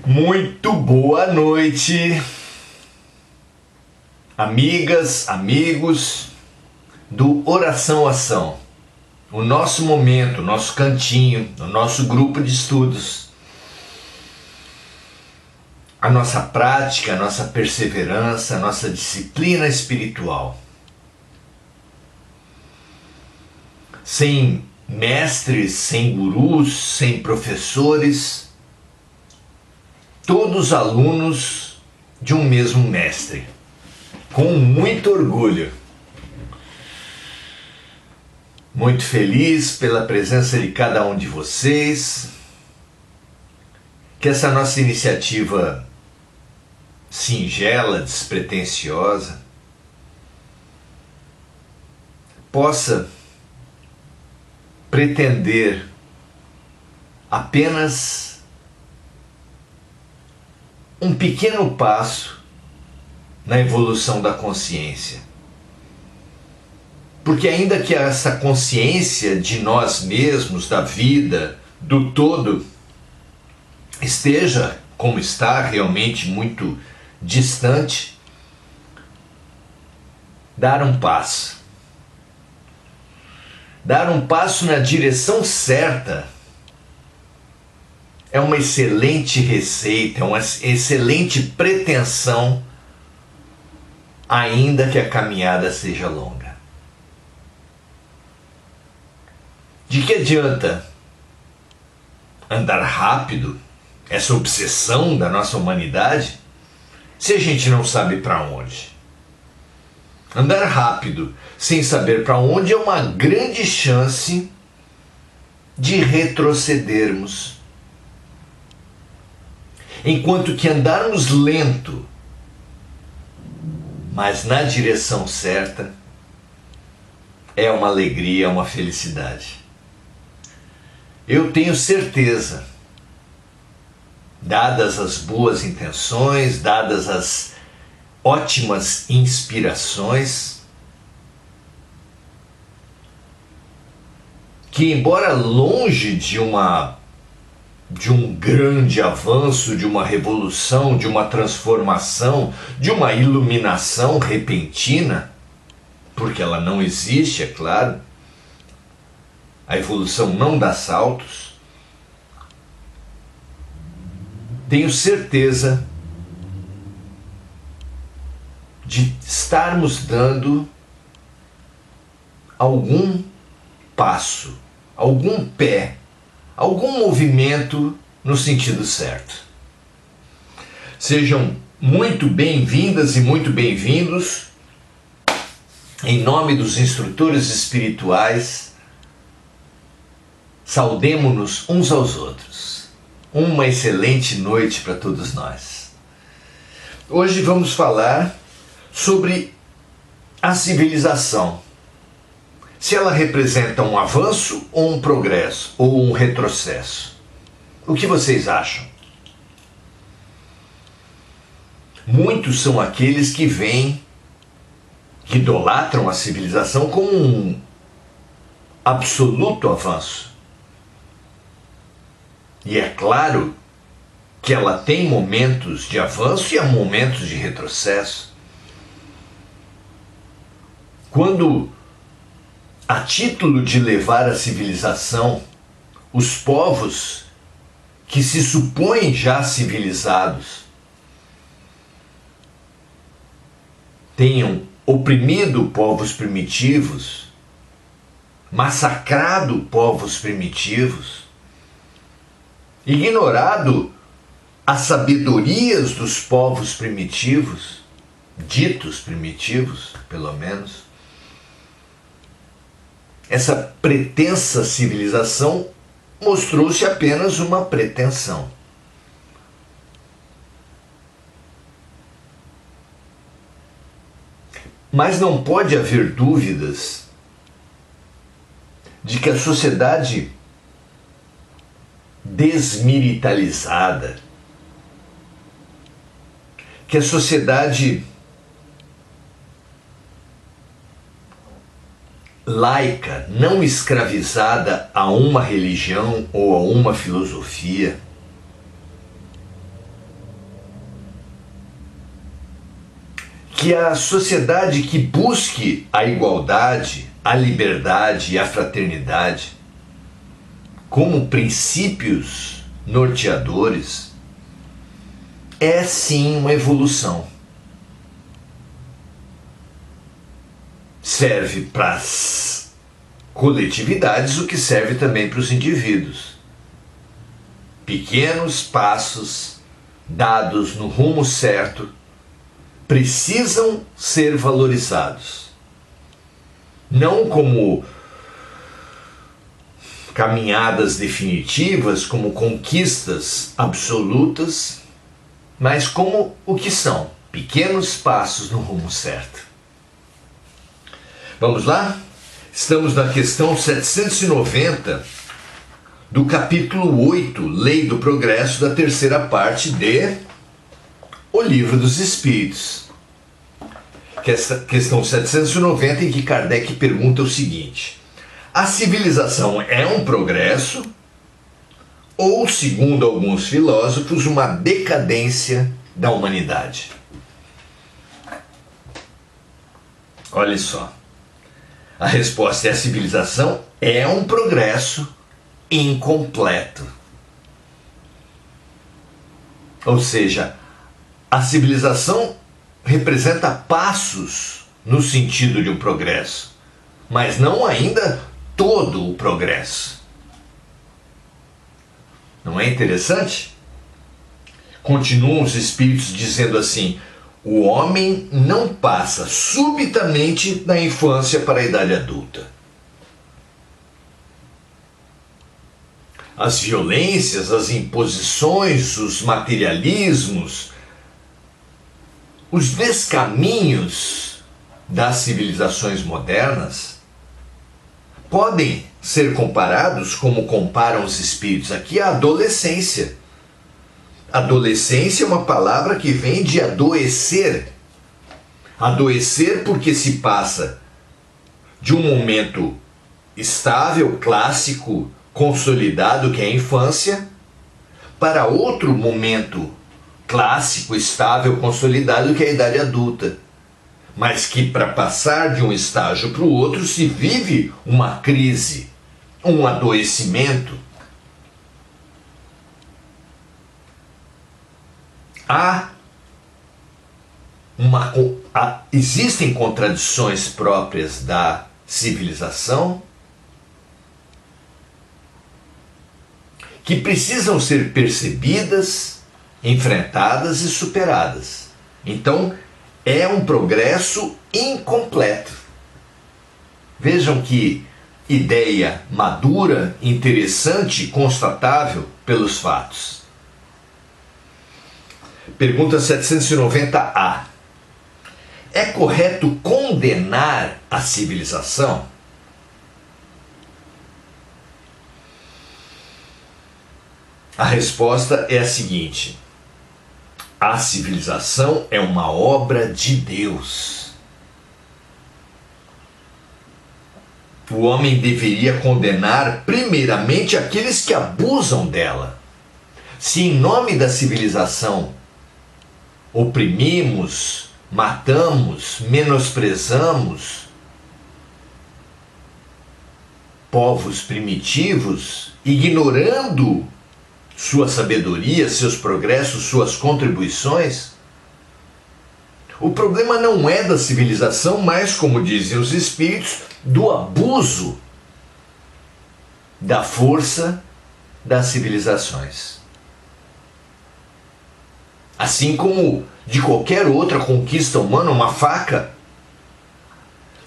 Muito boa noite, amigas, amigos do Oração Ação. O nosso momento, o nosso cantinho, o nosso grupo de estudos. A nossa prática, a nossa perseverança, a nossa disciplina espiritual. Sem mestres, sem gurus, sem professores, todos alunos de um mesmo mestre, com muito orgulho. Muito feliz pela presença de cada um de vocês, que essa nossa iniciativa singela, despretensiosa, possa pretender apenas um pequeno passo na evolução da consciência. Porque ainda que essa consciência de nós mesmos, da vida, do todo, esteja, como está, realmente muito distante, dar um passo. Dar um passo na direção certa é uma excelente receita, é uma excelente pretensão, ainda que a caminhada seja longa. De que adianta andar rápido, essa obsessão da nossa humanidade, se a gente não sabe para onde? Andar rápido, sem saber para onde, é uma grande chance de retrocedermos. Enquanto que andarmos lento, mas na direção certa, é uma alegria, é uma felicidade. Eu tenho certeza, dadas as boas intenções, dadas as ótimas inspirações, que embora longe de um grande avanço, de uma revolução, de uma transformação, de uma iluminação repentina, porque ela não existe, é claro, a evolução não dá saltos, tenho certeza de estarmos dando algum passo, algum pé, algum movimento no sentido certo. Sejam muito bem-vindas e muito bem-vindos, em nome dos instrutores espirituais, saudemo-nos uns aos outros. Uma excelente noite para todos nós. Hoje vamos falar sobre a civilização. Se ela representa um avanço ou um progresso, ou um retrocesso. O que vocês acham? Muitos são aqueles que que idolatram a civilização como um absoluto avanço. E é claro que ela tem momentos de avanço e há momentos de retrocesso. Quando, a título de levar a civilização, os povos que se supõem já civilizados tenham oprimido povos primitivos, massacrado povos primitivos, ignorado as sabedorias dos povos primitivos, ditos primitivos, pelo menos, essa pretensa civilização mostrou-se apenas uma pretensão. Mas não pode haver dúvidas de que a sociedade desmilitarizada, que a sociedade laica, não escravizada a uma religião ou a uma filosofia, que a sociedade que busque a igualdade, a liberdade e a fraternidade como princípios norteadores é sim uma evolução. Serve para as coletividades o que serve também para os indivíduos. Pequenos passos dados no rumo certo precisam ser valorizados. Não como caminhadas definitivas, como conquistas absolutas, mas como o que são pequenos passos no rumo certo. Vamos lá? Estamos na questão 790 do capítulo 8, Lei do Progresso, da terceira parte de O Livro dos Espíritos. Questão 790, em que Kardec pergunta o seguinte: a civilização é um progresso ou, segundo alguns filósofos, uma decadência da humanidade? Olha só. A resposta é: a civilização é um progresso incompleto. Ou seja, a civilização representa passos no sentido de um progresso, mas não ainda todo o progresso. Não é interessante? Continuam os espíritos dizendo assim: o homem não passa subitamente da infância para a idade adulta. As violências, as imposições, os materialismos, os descaminhos das civilizações modernas podem ser comparados, como comparam os espíritos aqui, à adolescência. Adolescência é uma palavra que vem de adoecer. Adoecer porque se passa de um momento estável, clássico, consolidado, que é a infância, para outro momento clássico, estável, consolidado, que é a idade adulta. Mas que para passar de um estágio para o outro se vive uma crise, um adoecimento. Existem contradições próprias da civilização que precisam ser percebidas, enfrentadas e superadas. Então, é um progresso incompleto. Vejam que ideia madura, interessante, constatável pelos fatos. Pergunta 790A. É correto condenar a civilização? A resposta é a seguinte: a civilização é uma obra de Deus. O homem deveria condenar primeiramente aqueles que abusam dela. Se em nome da civilização oprimimos, matamos, menosprezamos povos primitivos, ignorando sua sabedoria, seus progressos, suas contribuições, o problema não é da civilização, mas, como dizem os espíritos, do abuso da força das civilizações. Assim como de qualquer outra conquista humana, uma faca.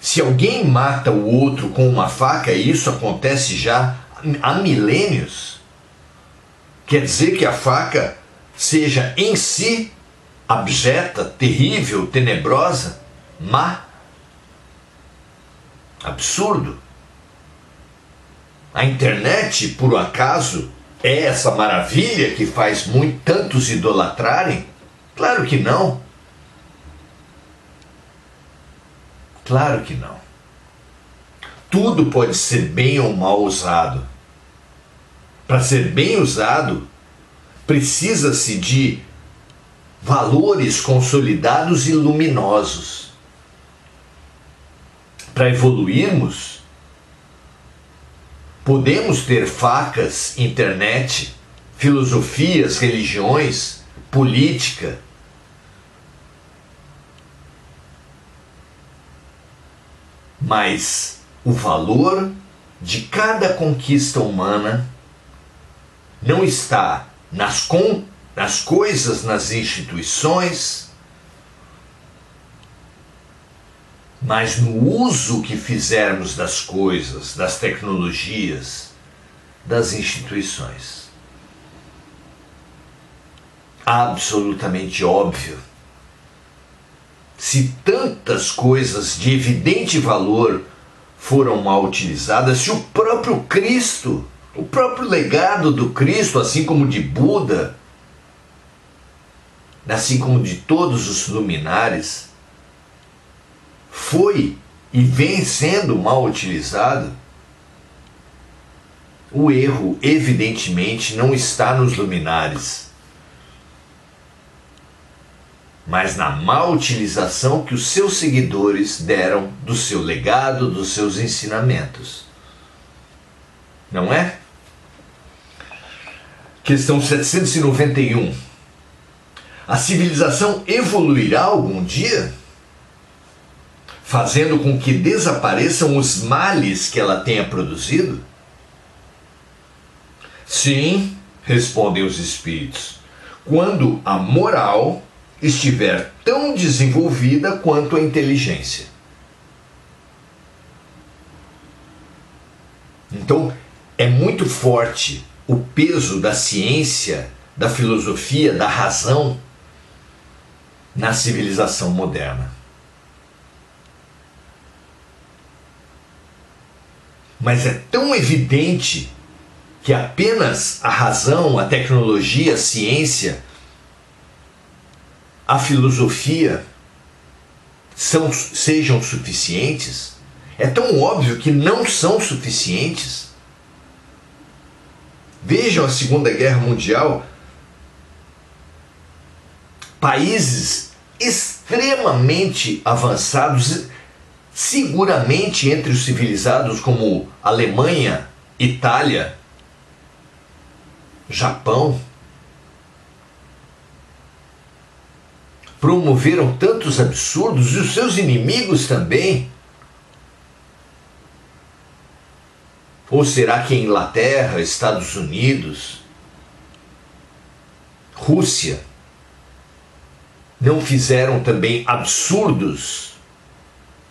Se alguém mata o outro com uma faca, e isso acontece já há milênios, quer dizer que a faca seja em si abjeta, terrível, tenebrosa, má. Absurdo. A internet, por acaso, é essa maravilha que faz tantos idolatrarem? Claro que não. Claro que não. Tudo pode ser bem ou mal usado. Para ser bem usado, precisa-se de valores consolidados e luminosos. Para evoluirmos, podemos ter facas, internet, filosofias, religiões, política. Mas o valor de cada conquista humana não está nas coisas, nas instituições, mas no uso que fizermos das coisas, das tecnologias, das instituições. Absolutamente óbvio. Se tantas coisas de evidente valor foram mal utilizadas, se o próprio Cristo, o próprio legado do Cristo, assim como de Buda, assim como de todos os luminares, foi e vem sendo mal utilizado, o erro, evidentemente, não está nos luminares, mas na má utilização que os seus seguidores deram do seu legado, dos seus ensinamentos. Não é? Questão 791. A civilização evoluirá algum dia, fazendo com que desapareçam os males que ela tenha produzido? Sim, respondem os espíritos, quando a moral estiver tão desenvolvida quanto a inteligência. Então, é muito forte o peso da ciência, da filosofia, da razão na civilização moderna. Mas é tão evidente que apenas a razão, a tecnologia, a ciência, a filosofia sejam suficientes, é tão óbvio que não são suficientes. Vejam a Segunda Guerra Mundial, países extremamente avançados, seguramente entre os civilizados como Alemanha, Itália, Japão, promoveram tantos absurdos e os seus inimigos também. Ou será que a Inglaterra, Estados Unidos, Rússia não fizeram também absurdos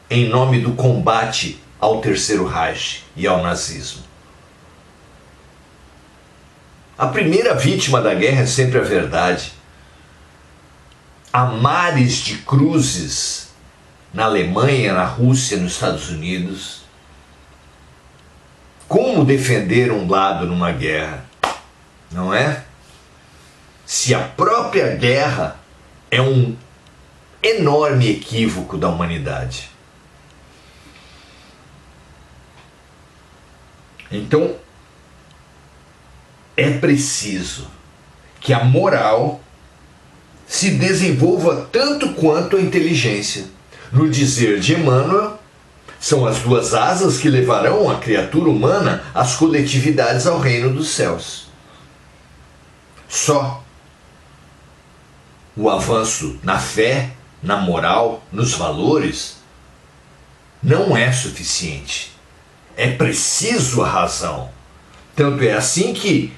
em nome do combate ao Terceiro Reich e ao nazismo? A primeira vítima da guerra é sempre a verdade. Há mares de cruzes na Alemanha, na Rússia, nos Estados Unidos. Como defender um lado numa guerra? Não é? Se a própria guerra é um enorme equívoco da humanidade. Então, é preciso que a moral se desenvolva tanto quanto a inteligência. No dizer de Emmanuel, são as duas asas que levarão a criatura humana às coletividades ao reino dos céus. Só o avanço na fé, na moral, nos valores, não é suficiente. É preciso a razão. Tanto é assim que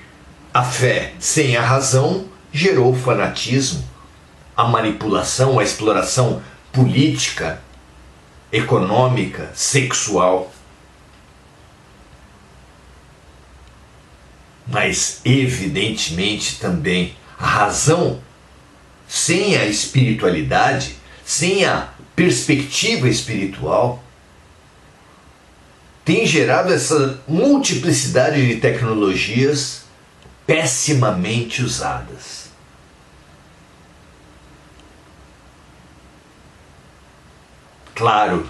a fé sem a razão gerou o fanatismo, a manipulação, a exploração política, econômica, sexual. Mas, evidentemente, também a razão sem a espiritualidade, sem a perspectiva espiritual, tem gerado essa multiplicidade de tecnologias pessimamente usadas. Claro,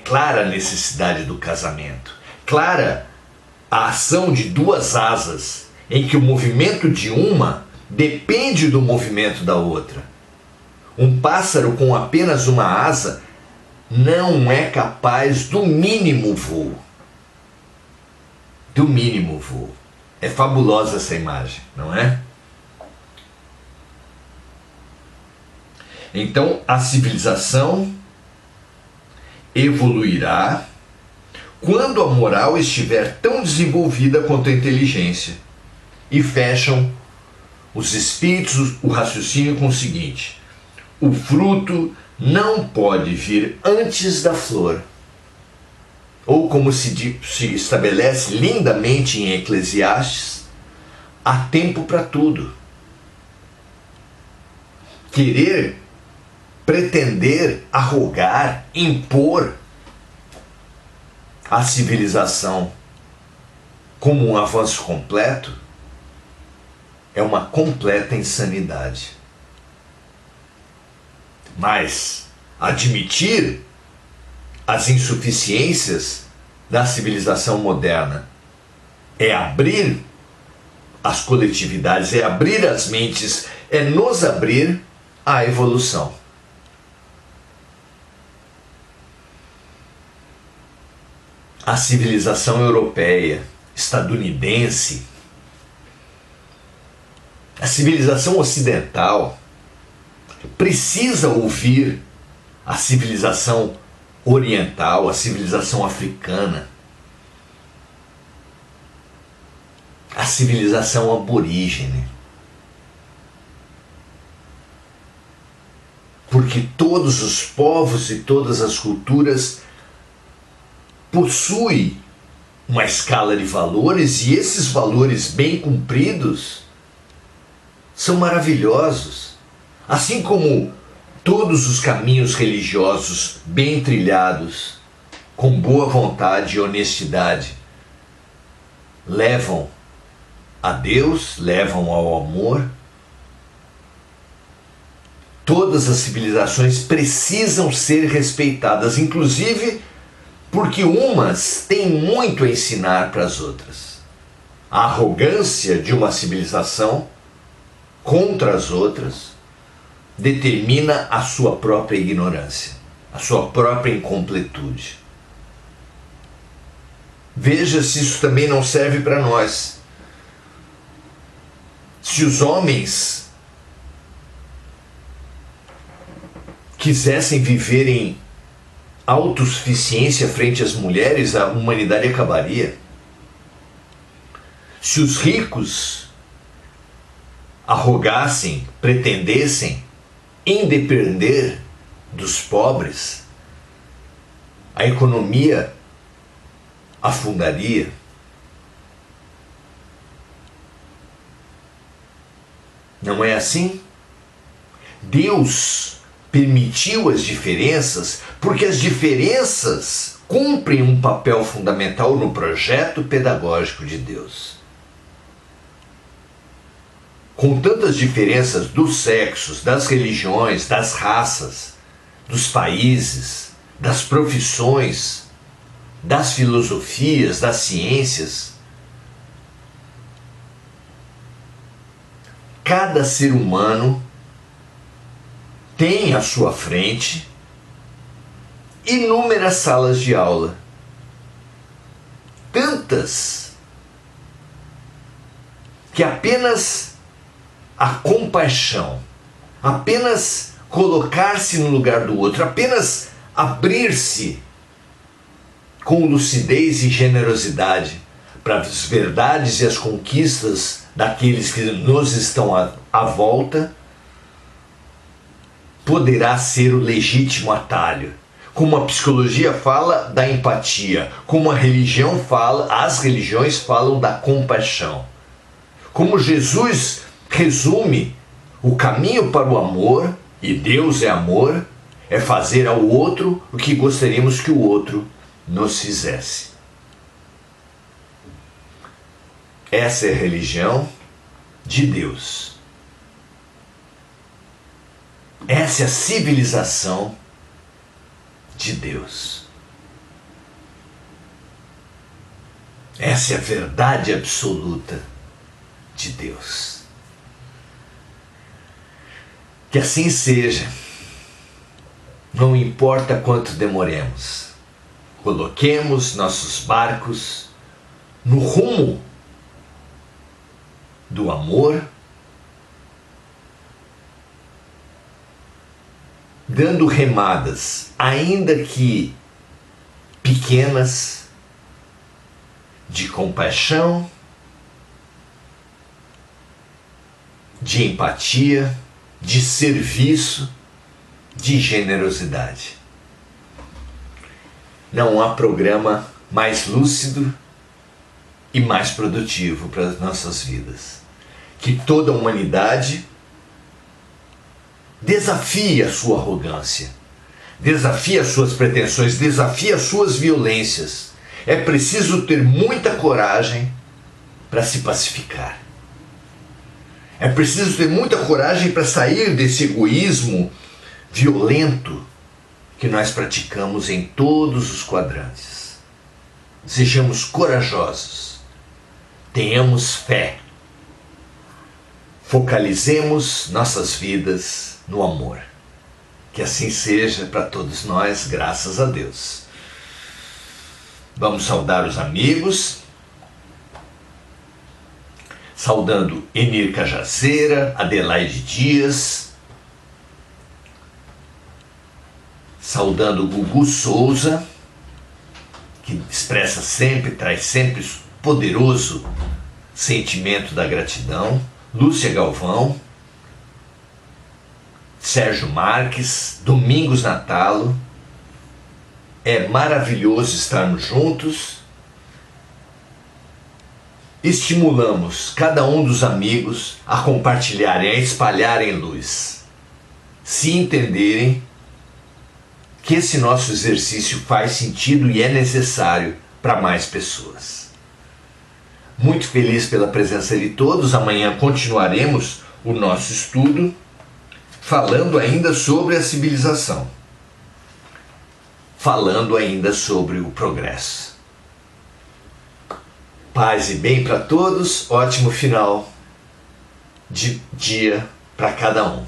clara a necessidade do casamento, clara a ação de duas asas, em que o movimento de uma depende do movimento da outra. Um pássaro com apenas uma asa não é capaz do mínimo voo. Do mínimo voo. É fabulosa essa imagem, não é? Então a civilização evoluirá quando a moral estiver tão desenvolvida quanto a inteligência. E fecham os espíritos o raciocínio com o seguinte: o fruto não pode vir antes da flor. Ou como se estabelece lindamente em Eclesiastes, há tempo para tudo. Querer, pretender, arrogar, impor a civilização como um avanço completo é uma completa insanidade. Mas admitir as insuficiências da civilização moderna é abrir as coletividades, é abrir as mentes, é nos abrir à evolução. A civilização europeia, estadunidense, a civilização ocidental precisa ouvir a civilização oriental, a civilização africana, a civilização aborígene. Porque todos os povos e todas as culturas possuem uma escala de valores, e esses valores bem cumpridos são maravilhosos. Assim como todos os caminhos religiosos bem trilhados, com boa vontade e honestidade, levam a Deus, levam ao amor. Todas as civilizações precisam ser respeitadas, inclusive porque umas têm muito a ensinar para as outras. A arrogância de uma civilização contra as outras determina a sua própria ignorância, a sua própria incompletude. Veja se isso também não serve para nós. Se os homens quisessem viver em autossuficiência frente às mulheres, a humanidade acabaria. Se os ricos arrogassem, pretendessem independer dos pobres, a economia afundaria. Não é assim? Deus permitiu as diferenças porque as diferenças cumprem um papel fundamental no projeto pedagógico de Deus. Com tantas diferenças dos sexos, das religiões, das raças, dos países, das profissões, das filosofias, das ciências, cada ser humano tem à sua frente inúmeras salas de aula. Tantas que apenas a compaixão, apenas colocar-se no lugar do outro, apenas abrir-se com lucidez e generosidade para as verdades e as conquistas daqueles que nos estão à volta, poderá ser o legítimo atalho. Como a psicologia fala da empatia, como a religião fala, as religiões falam da compaixão. Como Jesus resume o caminho para o amor, e Deus é amor, é fazer ao outro o que gostaríamos que o outro nos fizesse. Essa é a religião de Deus. Essa é a civilização de Deus. Essa é a verdade absoluta de Deus. Que assim seja. Não importa quanto demoremos, coloquemos nossos barcos no rumo do amor, dando remadas, ainda que pequenas, de compaixão, de empatia, de serviço, de generosidade. Não há programa mais lúcido e mais produtivo para as nossas vidas. Que toda a humanidade desafie a sua arrogância, desafie as suas pretensões, desafie as suas violências. É preciso ter muita coragem para se pacificar. É preciso ter muita coragem para sair desse egoísmo violento que nós praticamos em todos os quadrantes. Sejamos corajosos, tenhamos fé, focalizemos nossas vidas no amor. Que assim seja para todos nós, graças a Deus. Vamos saudar os amigos, saudando Enir Cajazeira, Adelaide Dias, saudando Gugu Souza, que expressa sempre, traz sempre poderoso sentimento da gratidão, Lúcia Galvão, Sérgio Marques, Domingos Natalo. É maravilhoso estarmos juntos. Estimulamos cada um dos amigos a compartilharem, a espalharem luz, se entenderem que esse nosso exercício faz sentido e é necessário para mais pessoas. Muito feliz pela presença de todos. Amanhã continuaremos o nosso estudo, falando ainda sobre a civilização, falando ainda sobre o progresso. Paz e bem para todos, ótimo final de dia para cada um.